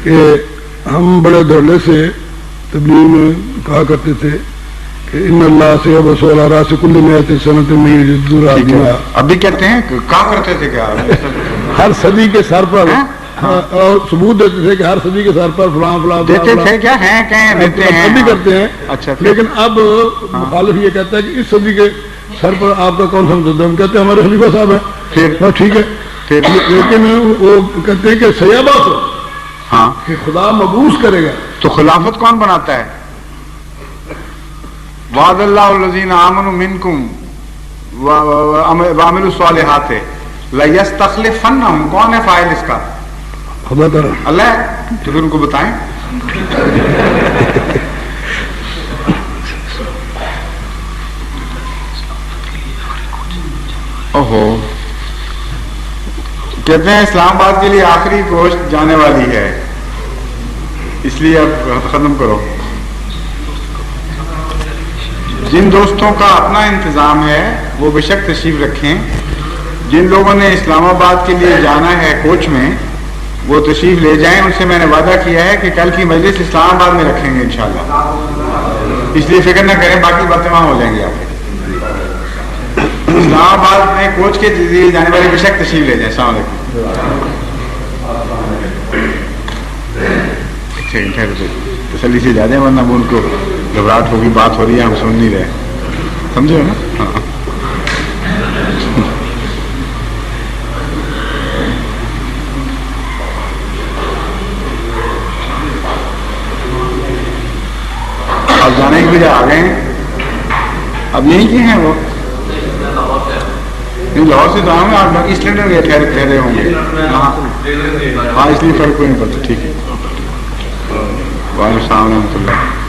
کہ ہم بڑے دھڑلے سے تبلیغ میں کہا کرتے تھے کہ ان اللہ سے بسول راس کل میت سنت میں جدور آدمی. ابھی کہتے ہیں کہا کرتے تھے کیا ہر صدی کے سر پر اور ثبوت دیتے تھے کہ ہر صدی کے سر پر فلاں فلاں دیتے تھے کیا ہیں کہیں دیتے ہیں ابھی کرتے ہیں. اچھا لیکن اب مخالف یہ کہتا ہے کہ اس صدی کے سر پر آپ کا کون سا مقدم؟ ہم کہتے ہیں ہمارے خلیفہ صاحب ہیں. پھر ٹھیک ہے لیکن وہ کہتے ہیں کہ سیابہ کو ہاں کہ خدا مبعوث کرے گا. تو خلافت کون بناتا ہے؟ وعد اللہ الذین آمنوا منکم وعملوا الصالحات لیستخلفنہم. کون ہے فاعل اس کا؟ خدا تعالیٰ. اللہ. تو پھر ان کو بتائیں. اوہو کہتے ہیں اسلام آباد کے لیے آخری گوشت جانے والی ہے اس لیے اب ختم کرو. جن دوستوں کا اپنا انتظام ہے وہ بے شک تشریف رکھیں. جن لوگوں نے اسلام آباد کے لیے جانا ہے کوچ میں وہ تشریف لے جائیں. ان سے میں نے وعدہ کیا ہے کہ کل کی مجلس اسلام آباد میں رکھیں گے انشاءاللہ. اس لیے فکر نہ کریں باقی باتیں وہاں ہو جائیں گی. آپ اسلام آباد میں کوچ کے لیے جانے والے بے شک تشریف لے جائیں. السلام علیکم. تسلی سے جا جائیں ورنہ وہ ان کو گھبراہٹ ہوگی. بات ہو رہی ہے ہم سن نہیں رہے. سمجھے نا؟ ہاں اب جانے کی وجہ آ گئے ہیں. اب یہیں کے ہیں وہ لاہور سے تو آؤں گے. آپ ایسٹ لنڈن گئے ٹھہرے ہوں گے. ہاں اس لیے فرق کوئی نہیں پڑتا. ٹھیک ہے. وعلیکم السلام ورحمۃ اللہ.